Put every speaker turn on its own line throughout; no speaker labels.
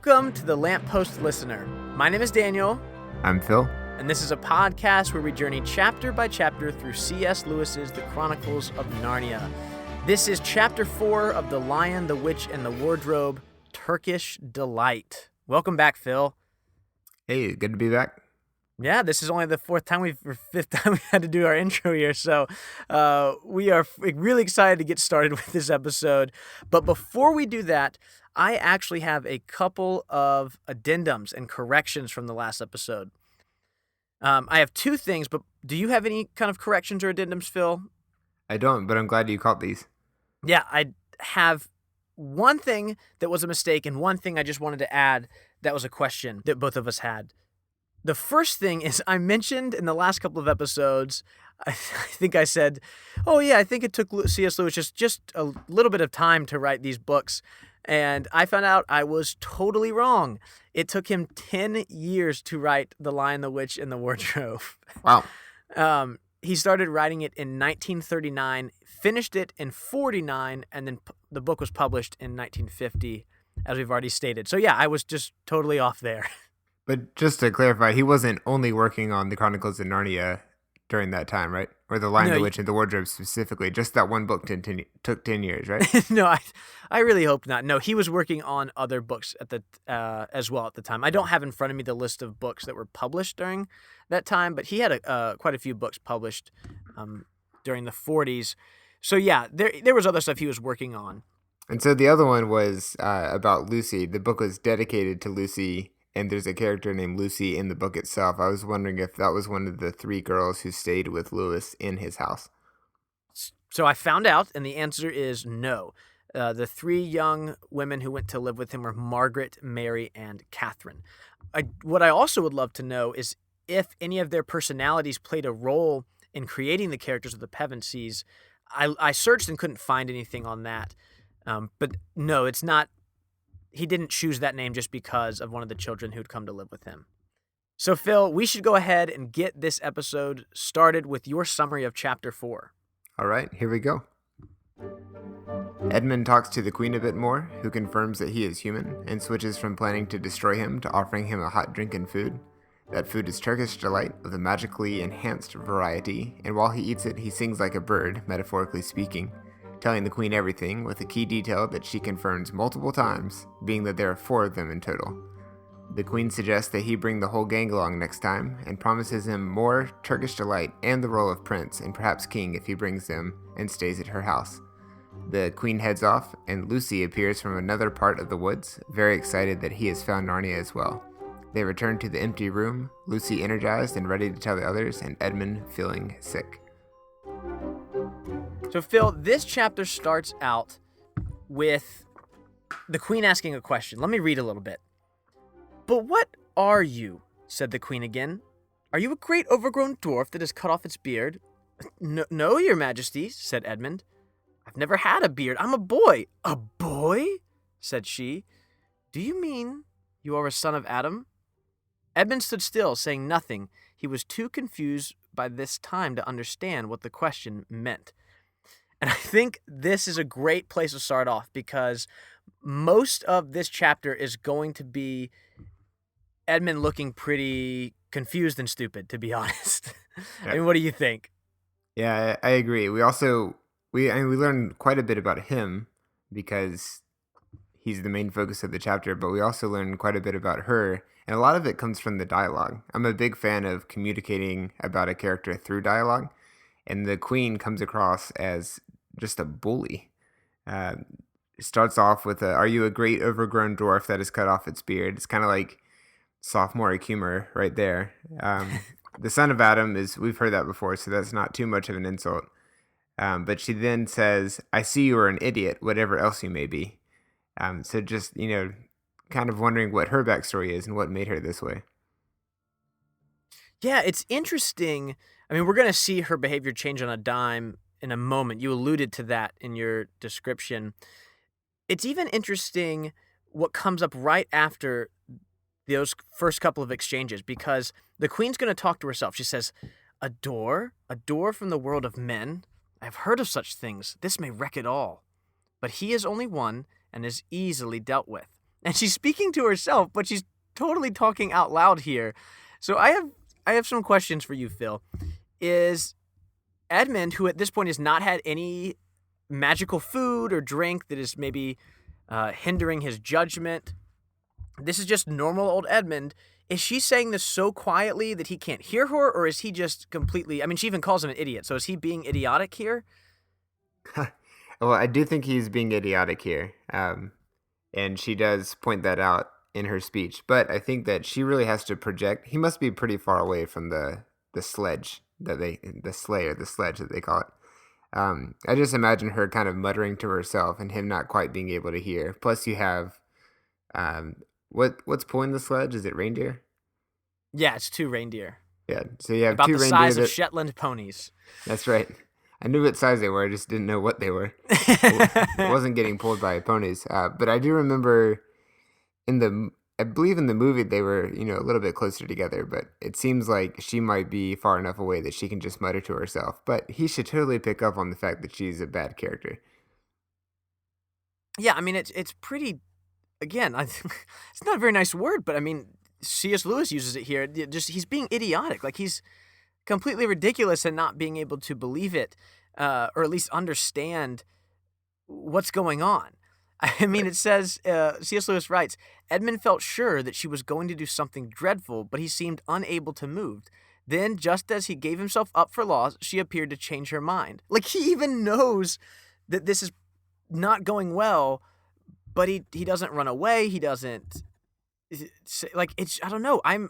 Welcome to the Lamppost Listener. My name is Daniel.
I'm Phil.
And this is a podcast where we journey chapter by chapter through C.S. Lewis's The Chronicles of Narnia. This is chapter 4 of The Lion, the Witch, and the Wardrobe, Turkish Delight. Welcome back, Phil.
Hey, good to be back.
Yeah, this is only the fifth time we've had to do our intro here, so we are really excited to get started with this episode. But before we do that, I actually have a couple of addendums and corrections from the last episode. I have two things, but do you have any kind of corrections or addendums, Phil?
I don't, but I'm glad you caught these.
Yeah, I have one thing that was a mistake and one thing I just wanted to add that was a question that both of us had. The first thing is I mentioned in the last couple of episodes, I think I said, oh yeah, I think it took C.S. Lewis just a little bit of time to write these books. And I found out I was totally wrong. It took him 10 years to write The Lion, the Witch, and the Wardrobe.
Wow.
He started writing it in 1939, finished it in 49, and then the book was published in 1950, as we've already stated. So yeah, I was just totally off there.
But just to clarify, he wasn't only working on the Chronicles of Narnia during that time, right? Or The Lion, the Witch, and the Wardrobe specifically. Just that one book took 10 years, right?
No, I really hope not. No, he was working on other books at the as well at the time. I don't have in front of me the list of books that were published during that time, but he had quite a few books published during the 40s. So yeah, there was other stuff he was working on.
And so the other one was about Lucy. The book was dedicated to Lucy, and there's a character named Lucy in the book itself. I was wondering if that was one of the three girls who stayed with Lewis in his house.
So I found out, and the answer is no. The three young women who went to live with him were Margaret, Mary, and Catherine. What I also would love to know is if any of their personalities played a role in creating the characters of the Pevensies. I searched and couldn't find anything on that. But no, it's not. He didn't choose that name just because of one of the children who'd come to live with him. So, Phil, we should go ahead and get this episode started with your summary of Chapter 4.
All right, here we go. Edmund talks to the Queen a bit more, who confirms that he is human, and switches from planning to destroy him to offering him a hot drink and food. That food is Turkish delight of a magically enhanced variety, and while he eats it, he sings like a bird, metaphorically speaking, telling the Queen everything, with a key detail that she confirms multiple times, being that there are 4 of them in total. The Queen suggests that he bring the whole gang along next time, and promises him more Turkish delight and the role of prince, and perhaps king if he brings them, and stays at her house. The Queen heads off, and Lucy appears from another part of the woods, very excited that he has found Narnia as well. They return to the empty room, Lucy energized and ready to tell the others, and Edmund feeling sick.
So, Phil, this chapter starts out with the Queen asking a question. Let me read a little bit. "But what are you?" said the Queen again. "Are you a great overgrown dwarf that has cut off its beard?" No, Your Majesty," said Edmund. "I've never had a beard. I'm a boy." "A boy?" said she. "Do you mean you are a son of Adam?" Edmund stood still, saying nothing. He was too confused by this time to understand what the question meant. And I think this is a great place to start off because most of this chapter is going to be Edmund looking pretty confused and stupid, to be honest. I mean, what do you think?
Yeah, I agree. We learn quite a bit about him because he's the main focus of the chapter, but we also learn quite a bit about her, and a lot of it comes from the dialogue. I'm a big fan of communicating about a character through dialogue, and the Queen comes across as just a bully. Starts off with "Are you a great overgrown dwarf that has cut off its beard?" It's kind of like sophomoric humor right there. The son of Adam we've heard that before, so that's not too much of an insult. But she then says, "I see you are an idiot, whatever else you may be." So just, kind of wondering what her backstory is and what made her this way.
Yeah, it's interesting. I mean, we're going to see her behavior change on a dime in a moment. You alluded to that in your description. It's even interesting what comes up right after those first couple of exchanges, because the Queen's going to talk to herself. She says, a door from the world of men. I've heard of such things. This may wreck it all. But he is only one and is easily dealt with. And she's speaking to herself, but she's totally talking out loud here. So I have some questions for you, Phil. Is Edmund, who at this point has not had any magical food or drink that is maybe hindering his judgment, this is just normal old Edmund. Is she saying this so quietly that he can't hear her, or is he just completely? I mean, she even calls him an idiot. So is he being idiotic here?
Well, I do think he's being idiotic here, and she does point that out in her speech. But I think that she really has to project. He must be pretty far away from the sledge the sleigh or the sledge that they call it. I just imagine her kind of muttering to herself and him not quite being able to hear. Plus, you have what's pulling the sledge? Is it reindeer?
Yeah, it's 2 reindeer.
Yeah, so you have
About
two
the
reindeer
size of Shetland ponies.
That's right. I knew what size they were. I just didn't know what they were. It wasn't getting pulled by ponies. But I do remember I believe in the movie they were, a little bit closer together. But it seems like she might be far enough away that she can just mutter to herself. But he should totally pick up on the fact that she's a bad character.
Yeah, I mean, it's pretty. Again, it's not a very nice word, but I mean, C.S. Lewis uses it here. Just he's being idiotic. Like he's completely ridiculous and not being able to believe it, or at least understand what's going on. I mean, it says, C.S. Lewis writes, Edmund felt sure that she was going to do something dreadful, but he seemed unable to move. Then, just as he gave himself up for lost, she appeared to change her mind. Like, he even knows that this is not going well, but he doesn't run away. He doesn't, like, it's, I don't know. I'm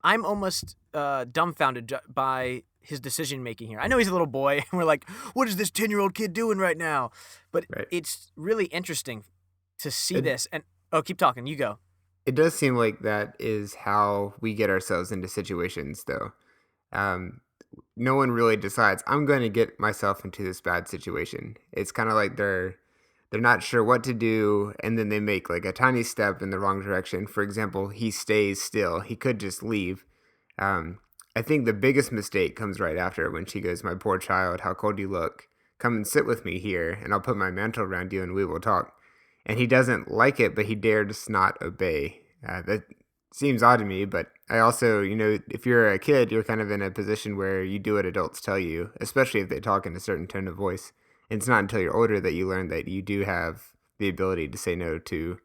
almost dumbfounded by his decision making here. I know he's a little boy, and we're like, what is this 10-year-old kid doing right now? But
Right.
It's really interesting to see this. And keep talking. You go.
It does seem like that is how we get ourselves into situations, though. No one really decides, I'm going to get myself into this bad situation. It's kind of like they're not sure what to do, and then they make like a tiny step in the wrong direction. For example, he stays still. He could just leave. I think the biggest mistake comes right after when she goes, my poor child, how cold you look. Come and sit with me here, and I'll put my mantle around you, and we will talk. And he doesn't like it, but he dares not obey. That seems odd to me, but I also, if you're a kid, you're kind of in a position where you do what adults tell you, especially if they talk in a certain tone of voice. And it's not until you're older that you learn that you do have the ability to say no to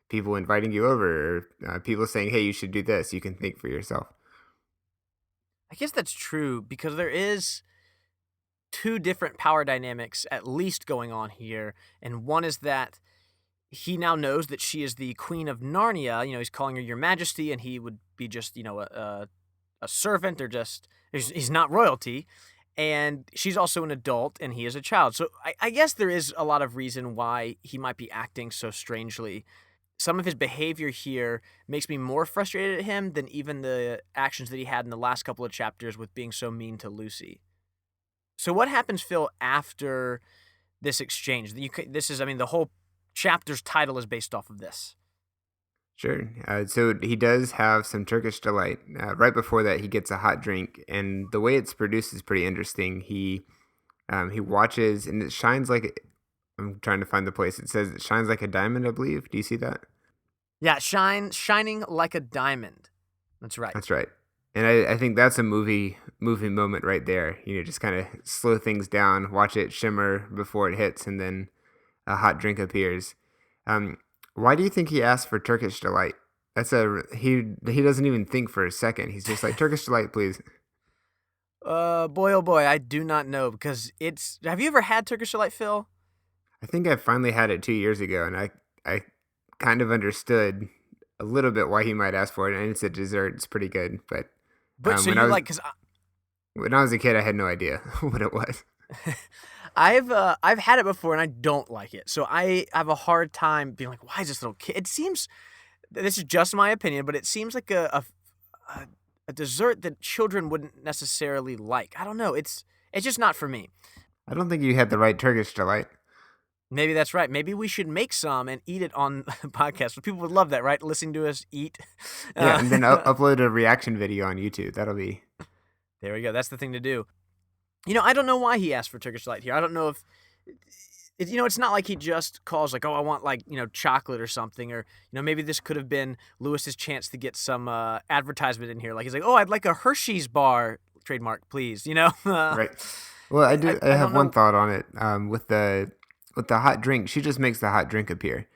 people inviting you over, or people saying, hey, you should do this. You can think for yourself.
I guess that's true because there is 2 different power dynamics at least going on here. And one is that he now knows that she is the Queen of Narnia. He's calling her Your Majesty, and he would be just, a servant or just, he's not royalty. And she's also an adult, and he is a child. So I guess there is a lot of reason why he might be acting so strangely. Some of his behavior here makes me more frustrated at him than even the actions that he had in the last couple of chapters with being so mean to Lucy. So what happens, Phil, after this exchange? The whole chapter's title is based off of this.
Sure. So he does have some Turkish delight. Right before that, he gets a hot drink, and the way it's produced is pretty interesting. He watches, and it shines like. I'm trying to find the place. It says it shines like a diamond, I believe. Do you see that?
Yeah, shining like a diamond. That's right.
That's right. And I think that's a movie moment right there. Just kind of slow things down, watch it shimmer before it hits, and then a hot drink appears. Why do you think he asked for Turkish delight? He doesn't even think for a second. He's just like, Turkish delight, please.
Boy, oh boy, I do not know because have you ever had Turkish delight, Phil?
I think I finally had it 2 years ago, and I kind of understood a little bit why he might ask for it, and it's a dessert. It's pretty good, but
so you like, because
when I was a kid, I had no idea what it was.
I've had it before and I don't like it. So I have a hard time being like, why is this little kid? It seems, this is just my opinion, but it seems like a dessert that children wouldn't necessarily like. I don't know. It's just not for me.
I don't think you had the right Turkish delight.
Maybe that's right. Maybe we should make some and eat it on the podcast. People would love that, right? Listening to us eat.
Yeah, and then upload a reaction video on YouTube. That'll be...
There we go. That's the thing to do. I don't know why he asked for Turkish delight here. I don't know if it's not like he just calls like, oh, I want like, chocolate or something, or, maybe this could have been Lewis's chance to get some advertisement in here. Like he's like, oh, I'd like a Hershey's bar trademark, please.
Right. Well, I
I
have
don't
one
know.
thought on it. With the hot drink, she just makes the hot drink appear.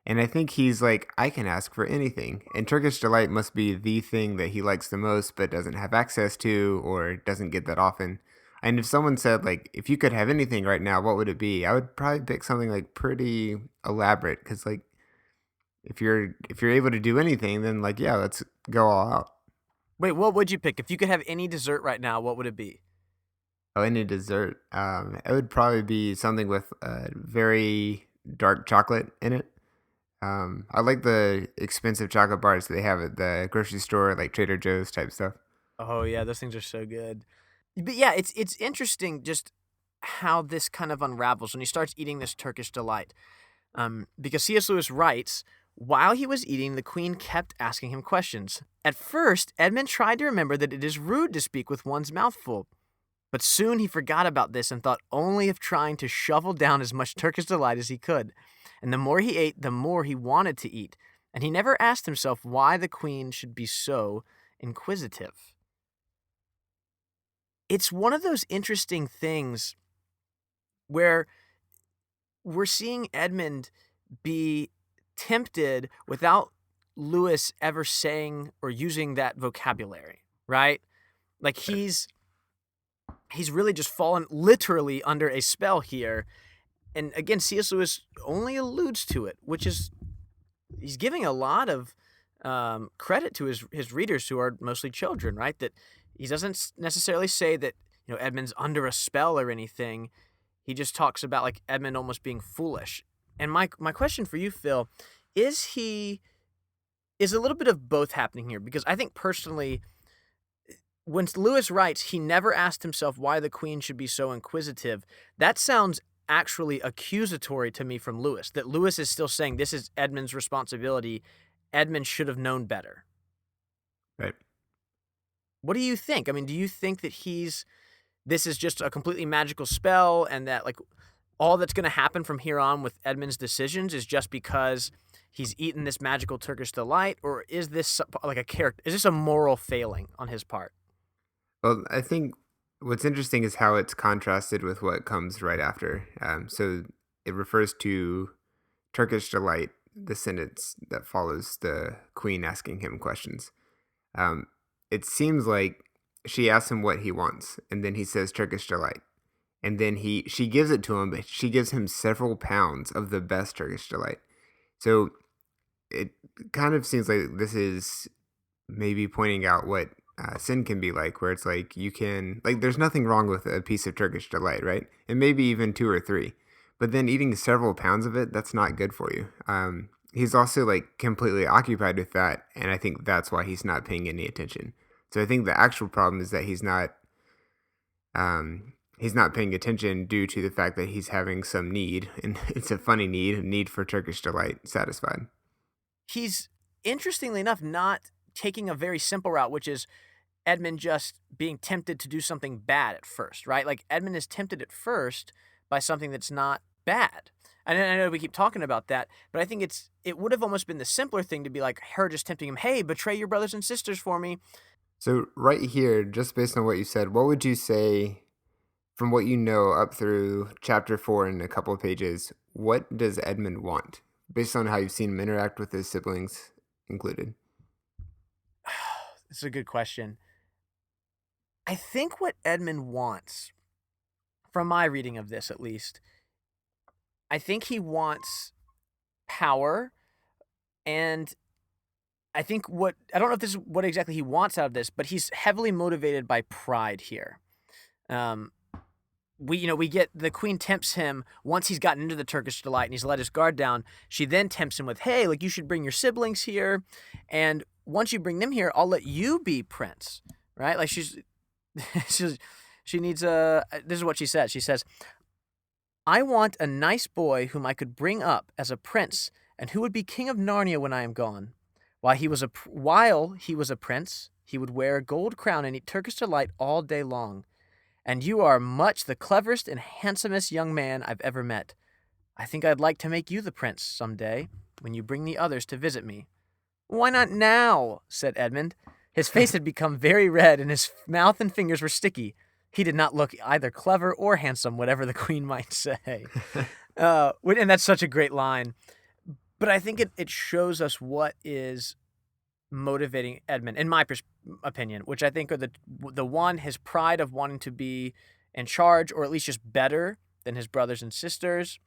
And I think he's like, I can ask for anything. And Turkish Delight must be the thing that he likes the most, but doesn't have access to or doesn't get that often. And if someone said, like, if you could have anything right now, what would it be? I would probably pick something like pretty elaborate. Because, like, if you're able to do anything, then, like, yeah, let's go all out.
Wait, what would you pick? If you could have any dessert right now, what would it be?
Oh, any dessert. It would probably be something with very dark chocolate in it. I like the expensive chocolate bars that they have at the grocery store, like Trader Joe's type stuff.
Oh yeah, those things are so good. But yeah, it's interesting just how this kind of unravels when he starts eating this Turkish delight. Because C.S. Lewis writes, while he was eating, the queen kept asking him questions. At first, Edmund tried to remember that it is rude to speak with one's mouth full. But soon he forgot about this and thought only of trying to shovel down as much Turkish delight as he could. And the more he ate, the more he wanted to eat. And he never asked himself why the queen should be so inquisitive. It's one of those interesting things where we're seeing Edmund be tempted without Lewis ever saying or using that vocabulary, right? Like he's really just fallen literally under a spell here. And again, C.S. Lewis only alludes to it, which is he's giving a lot of credit to his readers who are mostly children, right? That he doesn't necessarily say that Edmund's under a spell or anything. He just talks about like Edmund almost being foolish. And my question for you, Phil, is a little bit of both happening here? Because I think personally, when Lewis writes, he never asked himself why the queen should be so inquisitive. That sounds actually accusatory to me from Lewis, that Lewis is still saying this is Edmund's responsibility. Edmund should have known better.
Right.
What do you think? I mean, do you think that this is just a completely magical spell and that like all that's going to happen from here on with Edmund's decisions is just because he's eaten this magical Turkish delight, or is this like a character? Is this a moral failing on his part?
Well, I think what's interesting is how it's contrasted with what comes right after. So it refers to Turkish delight, the sentence that follows the queen asking him questions. Um, it seems like she asks him what he wants, and then he says Turkish delight, and then she gives it to him, but she gives him several pounds of the best Turkish delight. So it kind of seems like this is maybe pointing out what sin can be like, where it's like you can like there's nothing wrong with a piece of Turkish delight, right? And maybe even two or three, but then eating several pounds of it, that's not good for you. He's also like completely occupied with that, and I think that's why he's not paying any attention. So I think the actual problem is that he's not paying attention due to the fact that he's having some need, and it's a funny need, a need for Turkish delight satisfied.
He's interestingly enough not taking a very simple route, which is Edmund just being tempted to do something bad at first, right? Like Edmund is tempted at first by something that's not bad. And I know we keep talking about that, but I think it would have almost been the simpler thing to be like her just tempting him, hey, betray your brothers and sisters for me.
So right here, just based on what you said, what would you say from what you know up through chapter 4 in a couple of pages? What does Edmund want, based on how you've seen him interact with his siblings included?
This is a good question. I think what Edmund wants, from my reading of this at least, I think he wants power, and I think I don't know if this is what exactly he wants out of this, but he's heavily motivated by pride here. Um, we get the queen tempts him once he's gotten into the Turkish delight and he's let his guard down. She then tempts him with, hey, like you should bring your siblings here, and once you bring them here, I'll let you be prince, right? Like she needs this is what she says. She says, I want a nice boy whom I could bring up as a prince and who would be king of Narnia when I am gone. While he was a prince, he would wear a gold crown and eat Turkish delight all day long. And you are much the cleverest and handsomest young man I've ever met. I think I'd like to make you the prince some day when you bring the others to visit me." "Why not now?" said Edmund. His face had become very red, and his mouth and fingers were sticky. He did not look either clever or handsome, whatever the queen might say. And that's such a great line. But I think it shows us what is motivating Edmund, in my opinion, which I think are the one, his pride of wanting to be in charge, or at least just better than his brothers and sisters,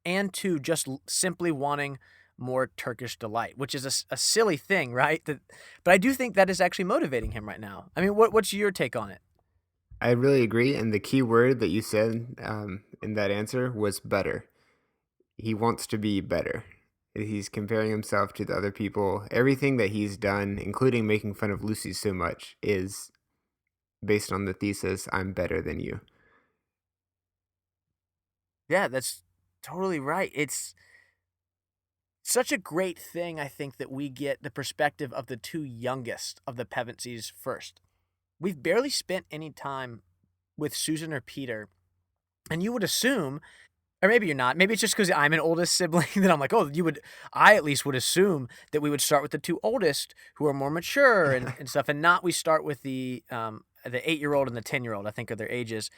and two, just simply wanting more Turkish delight, which is a silly thing, right? But I do think that is actually motivating him right now. I mean, what's your take on it?
I really agree. And the key word that you said in that answer was better. He wants to be better. He's comparing himself to the other people. Everything that he's done, including making fun of Lucy so much, is based on the thesis, I'm better than you.
Yeah, that's totally right. It's such a great thing, I think, that we get the perspective of the two youngest of the Pevensies first. We've barely spent any time with Susan or Peter, and you would assume, or maybe you're not, maybe it's just because I'm an oldest sibling that I'm like, oh, I at least would assume that we would start with the two oldest who are more mature and stuff, and not we start with the 8-year-old and the 10-year-old, I think are their ages.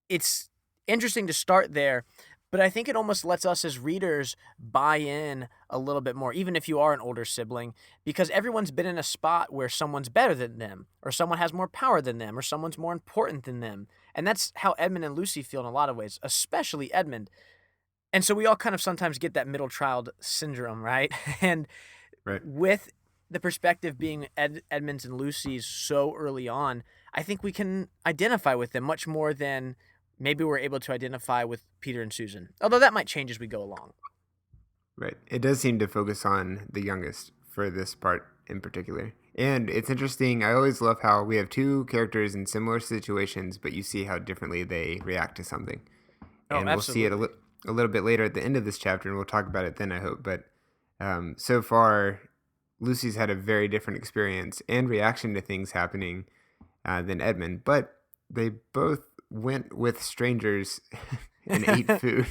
It's interesting to start there, but I think it almost lets us as readers buy in a little bit more, even if you are an older sibling, because everyone's been in a spot where someone's better than them, or someone has more power than them, or someone's more important than them. And that's how Edmund and Lucy feel in a lot of ways, especially Edmund. And so we all kind of sometimes get that middle child syndrome, right? And
Right.
with the perspective being Edmund's and Lucy's so early on, I think we can identify with them much more than maybe we're able to identify with Peter and Susan, although that might change as we go along.
Right. It does seem to focus on the youngest for this part in particular. And it's interesting. I always love how we have two characters in similar situations, but you see how differently they react to something.
Oh,
And we'll see it
absolutely.
a little bit later at the end of this chapter, and we'll talk about it then, I hope. But so far, Lucy's had a very different experience and reaction to things happening than Edmund. But they both went with strangers and ate food.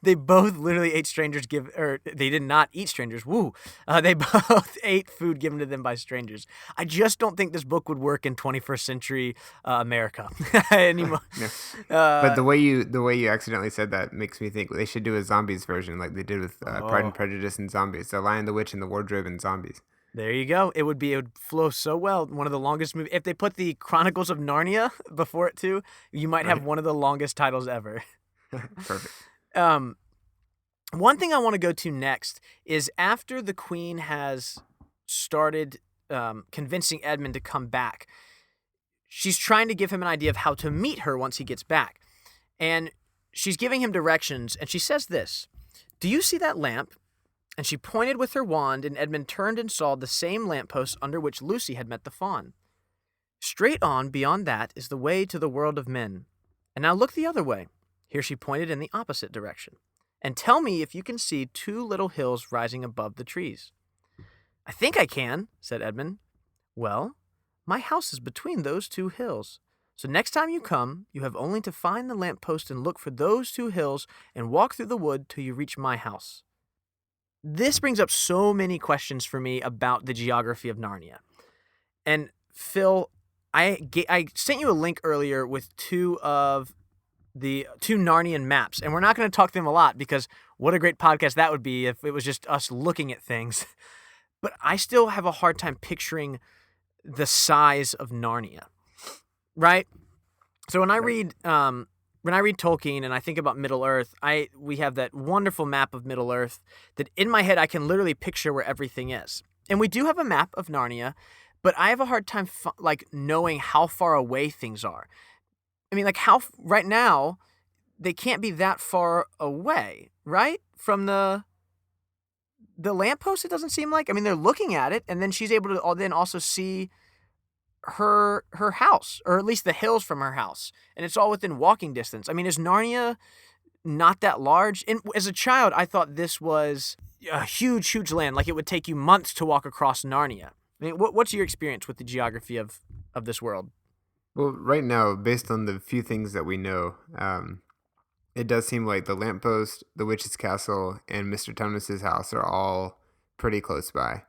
They both literally ate strangers they did not eat strangers. Woo. They both ate food given to them by strangers. I just don't think this book would work in 21st century America anymore.
No. But the way you accidentally said that makes me think they should do a zombies version like they did with Pride and Prejudice and Zombies. The Lion, the Witch, and the Wardrobe and Zombies.
There you go. It would flow so well. One of the longest movies. If they put the Chronicles of Narnia before it too, you might have one of the longest titles ever.
Perfect.
One thing I want to go to next is after the Queen has started convincing Edmund to come back, she's trying to give him an idea of how to meet her once he gets back. And she's giving him directions, and she says this, "Do you see that lamp?" And she pointed with her wand, and Edmund turned and saw the same lamppost under which Lucy had met the fawn. "Straight on beyond that is the way to the world of men. And now look the other way." Here she pointed in the opposite direction. "And tell me if you can see two little hills rising above the trees." "I think I can," said Edmund. "Well, my house is between those two hills. So next time you come, you have only to find the lamppost and look for those two hills and walk through the wood till you reach my house." This brings up so many questions for me about the geography of Narnia. And Phil, I sent you a link earlier with two Narnian maps, and we're not going to talk to them a lot because what a great podcast that would be if it was just us looking at things. But I still have a hard time picturing the size of Narnia, right? So when I read Tolkien and I think about Middle Earth, we have that wonderful map of Middle Earth that in my head I can literally picture where everything is. And we do have a map of Narnia, but I have a hard time knowing how far away things are. I mean, right now they can't be that far away, right? From the lamppost, it doesn't seem like. I mean, they're looking at it, and then she's able to then also see her house, or at least the hills from her house, and it's all within walking distance. I mean, is Narnia not that large? And as a child, I thought this was a huge land, like it would take you months to walk across Narnia. I mean, what's your experience with the geography of this world?
Well, right now, based on the few things that we know, It does seem like the lamppost, the witch's castle, and Mr. Tumnus's house are all pretty close by.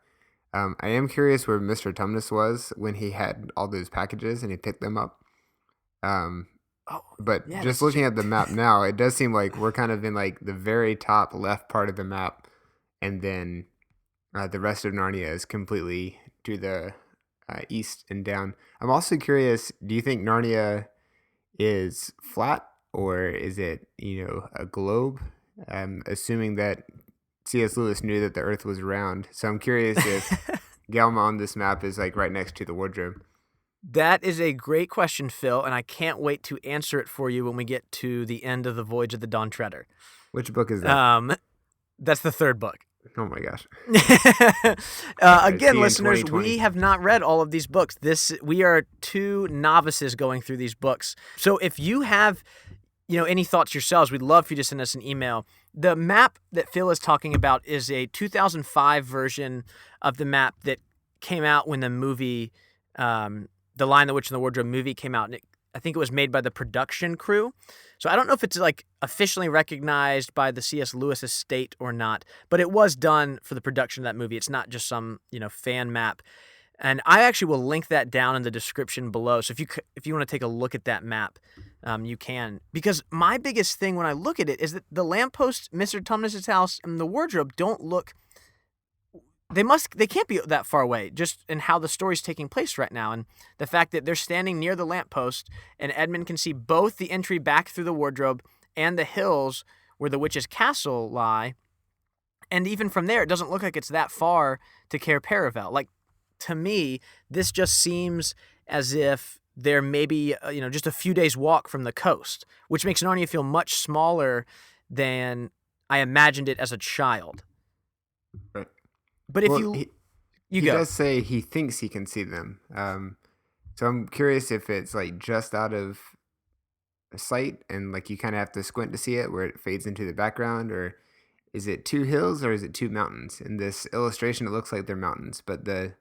I am curious where Mr. Tumnus was when he had all those packages and he picked them up. Um,
Oh,
but
yeah,
just
that's
looking
true.
at the map now, it does seem like we're kind of in like the very top left part of the map, and then the rest of Narnia is completely to the east and down. I'm also curious, do you think Narnia is flat or is it, a globe? I'm assuming that C.S. Lewis knew that the Earth was round, so I'm curious if Galma on this map is like right next to the wardrobe.
That is a great question, Phil, and I can't wait to answer it for you when we get to the end of the Voyage of the Dawn Treader.
Which book is that?
Um, that's the third book.
Oh my gosh! All right,
Again,
see you in
listeners,
2020.
we have not read all of these books. We are two novices going through these books. So if you have, any thoughts yourselves, we'd love for you to send us an email. The map that Phil is talking about is a 2005 version of the map that came out when the movie, The Lion, the Witch, and the Wardrobe movie came out, and I think it was made by the production crew. So I don't know if it's like officially recognized by the C.S. Lewis estate or not, but it was done for the production of that movie. It's not just some, fan map. And I actually will link that down in the description below. So if you want to take a look at that map, you can. Because my biggest thing when I look at it is that the lamppost, Mr. Tumnus's house, and the wardrobe don't look. They can't be that far away, just in how the story's taking place right now. And the fact that they're standing near the lamppost and Edmund can see both the entry back through the wardrobe and the hills where the witch's castle lie. And even from there, it doesn't look like it's that far to Cair Paravel. Like, to me, this just seems as if they're maybe, just a few days walk from the coast, which makes Narnia feel much smaller than I imagined it as a child.
Right.
But if
Well,
you
he
go.
does say he thinks he can see them. So I'm curious if it's like just out of sight and like you kind of have to squint to see it where it fades into the background, or is it two hills or is it two mountains? In this illustration, it looks like they're mountains, but the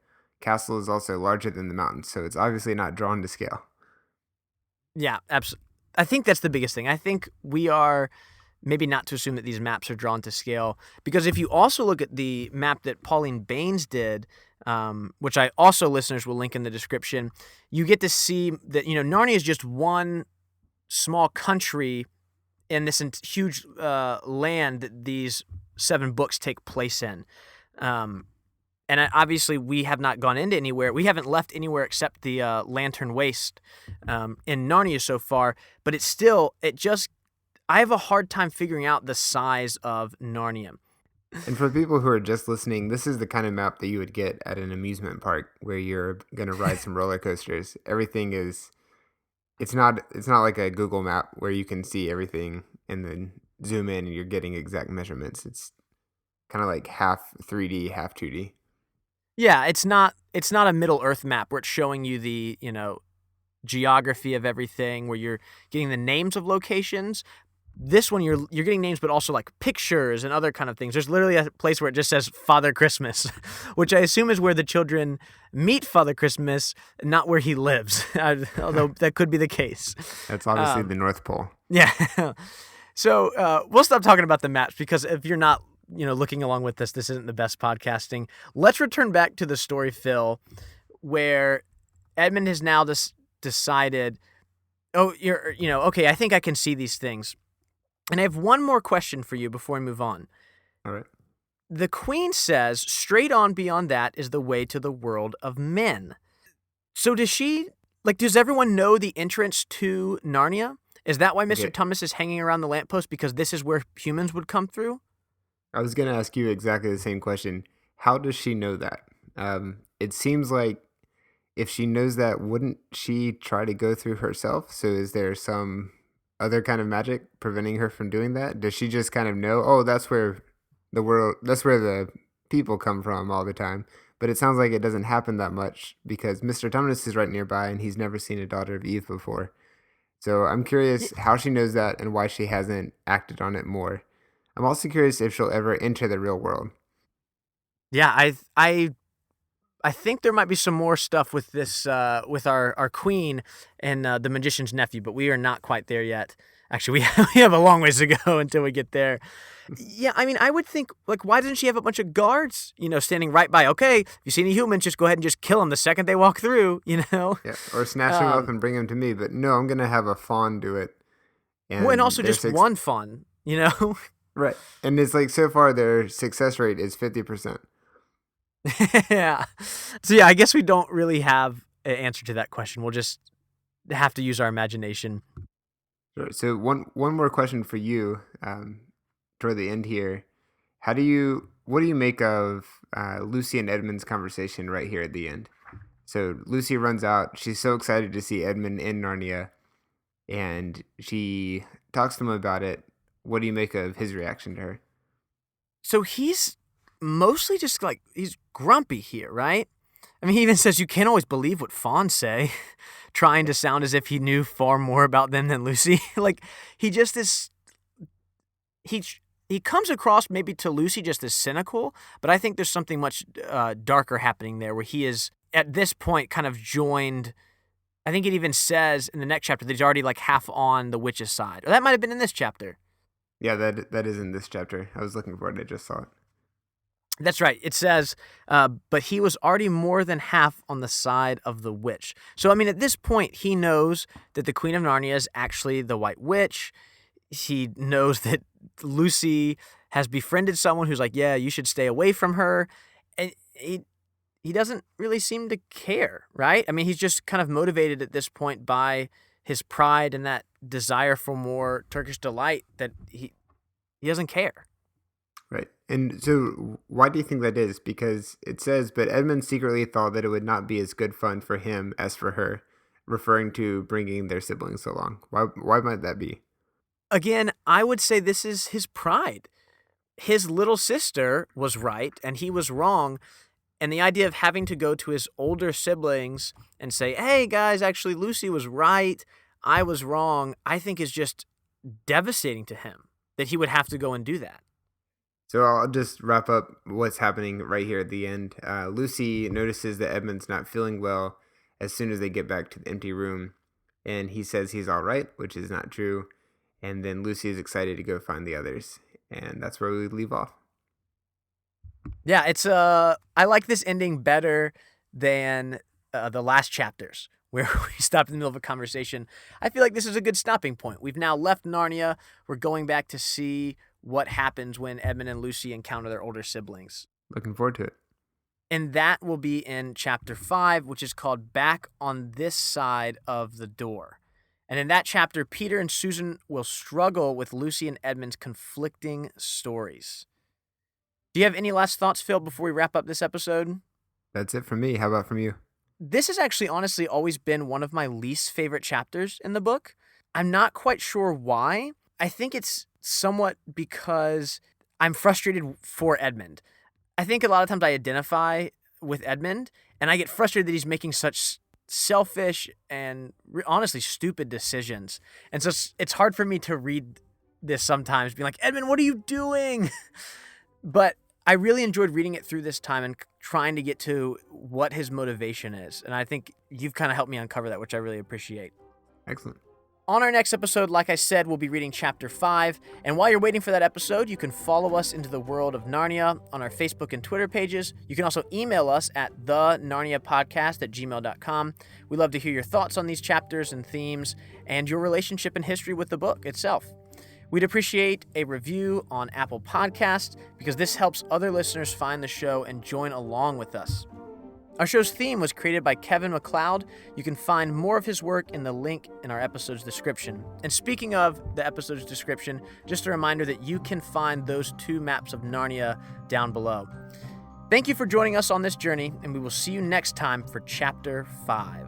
castle is also larger than the mountains, so it's obviously not drawn to scale.
Yeah, absolutely. I think that's the biggest thing. I think we are maybe not to assume that these maps are drawn to scale, because if you also look at the map that Pauline Baines did, which I also, listeners, will link in the description, you get to see that, Narnia is just one small country in this huge land that these 7 books take place in. And obviously, we have not gone into anywhere. We haven't left anywhere except the Lantern Waste in Narnia so far. But I have a hard time figuring out the size of Narnia.
And for people who are just listening, this is the kind of map that you would get at an amusement park where you're going to ride some roller coasters. Everything is it's not like a Google map where you can see everything and then zoom in and you're getting exact measurements. It's kind of like half 3D, half 2D.
Yeah, it's not a Middle Earth map where it's showing you the, geography of everything, where you're getting the names of locations. This one you're getting names, but also like pictures and other kind of things. There's literally a place where it just says Father Christmas, which I assume is where the children meet Father Christmas, not where he lives. Although that could be the case.
That's obviously the North Pole.
Yeah. So we'll stop talking about the maps, because if you're not, looking along with this isn't the best podcasting. Let's return back to the story, Phil, where Edmund has now decided, okay, I think I can see these things. And I have one more question for you before we move on.
All right.
The Queen says straight on beyond that is the way to the world of men. So does everyone know the entrance to Narnia? Is that why Mr.
Okay.
Tumnus is hanging around the lamppost, because this is where humans would come through?
I was going to ask you exactly the same question. How does she know that? It seems like if she knows that, wouldn't she try to go through herself? So is there some other kind of magic preventing her from doing that? Does she just kind of know, oh, that's where the people come from all the time? But it sounds like it doesn't happen that much because Mr. Tumnus is right nearby and he's never seen a daughter of Eve before. So I'm curious how she knows that and why she hasn't acted on it more. I'm also curious if she'll ever enter the real world.
Yeah, I think there might be some more stuff with this with our queen and the magician's nephew, but we are not quite there yet. Actually, we have a long ways to go until we get there. Yeah, I mean, I would think, like, why doesn't she have a bunch of guards, standing right by? Okay, if you see any humans, just go ahead and just kill them the second they walk through,
Yeah, or snatch him up and bring him to me. But no, I'm gonna have a fawn do it.
Well, and also just one fawn,
Right, and it's like so far their success rate is 50%.
Yeah. So yeah, I guess we don't really have an answer to that question. We'll just have to use our imagination.
Sure. So one more question for you, toward the end here. What do you make of Lucy and Edmund's conversation right here at the end? So Lucy runs out. She's so excited to see Edmund in Narnia, and she talks to him about it. What do you make of his reaction to her?
So he's mostly just like, he's grumpy here, right? I mean, he even says you can't always believe what fawns say, trying to sound as if he knew far more about them than Lucy. Like, he just is, he comes across maybe to Lucy just as cynical, but I think there's something much darker happening there where he is, at this point, kind of joined. I think it even says in the next chapter that he's already like half on the witch's side. Or that might have been in this chapter.
Yeah, that is in this chapter. I was looking for it. I just saw it.
That's right. It says, but he was already more than half on the side of the witch. So, I mean, at this point, he knows that the Queen of Narnia is actually the White Witch. He knows that Lucy has befriended someone who's like, yeah, you should stay away from her. And he doesn't really seem to care, right? I mean, he's just kind of motivated at this point by his pride and that desire for more Turkish delight that he doesn't care.
Right. And so why do you think that is? Because it says, but Edmund secretly thought that it would not be as good fun for him as for her, referring to bringing their siblings along. Why might that be?
Again, I would say this is his pride. His little sister was right and he was wrong. And the idea of having to go to his older siblings and say, hey, guys, actually, Lucy was right. I was wrong. I think is just devastating to him that he would have to go and do that.
So I'll just wrap up what's happening right here at the end. Lucy notices that Edmund's not feeling well as soon as they get back to the empty room. And he says he's all right, which is not true. And then Lucy is excited to go find the others. And that's where we leave off.
Yeah, it's I like this ending better than the last chapters where we stopped in the middle of a conversation. I feel like this is a good stopping point. We've now left Narnia. We're going back to see what happens when Edmund and Lucy encounter their older siblings.
Looking forward to it.
And that will be in chapter 5, which is called Back on This Side of the Door. And in that chapter, Peter and Susan will struggle with Lucy and Edmund's conflicting stories. Do you have any last thoughts, Phil, before we wrap up this episode?
That's it from me. How about from you?
This has actually honestly always been one of my least favorite chapters in the book. I'm not quite sure why. I think it's somewhat because I'm frustrated for Edmund. I think a lot of times I identify with Edmund, and I get frustrated that he's making such selfish and honestly stupid decisions. And so it's hard for me to read this sometimes, being like, Edmund, what are you doing? But I really enjoyed reading it through this time and trying to get to what his motivation is. And I think you've kind of helped me uncover that, which I really appreciate.
Excellent.
On our next episode, like I said, we'll be reading chapter 5. And while you're waiting for that episode, you can follow us into the world of Narnia on our Facebook and Twitter pages. You can also email us at thenarniapodcast@gmail.com. We love to hear your thoughts on these chapters and themes and your relationship and history with the book itself. We'd appreciate a review on Apple Podcasts because this helps other listeners find the show and join along with us. Our show's theme was created by Kevin MacLeod. You can find more of his work in the link in our episode's description. And speaking of the episode's description, just a reminder that you can find those 2 maps of Narnia down below. Thank you for joining us on this journey, and we will see you next time for Chapter 5.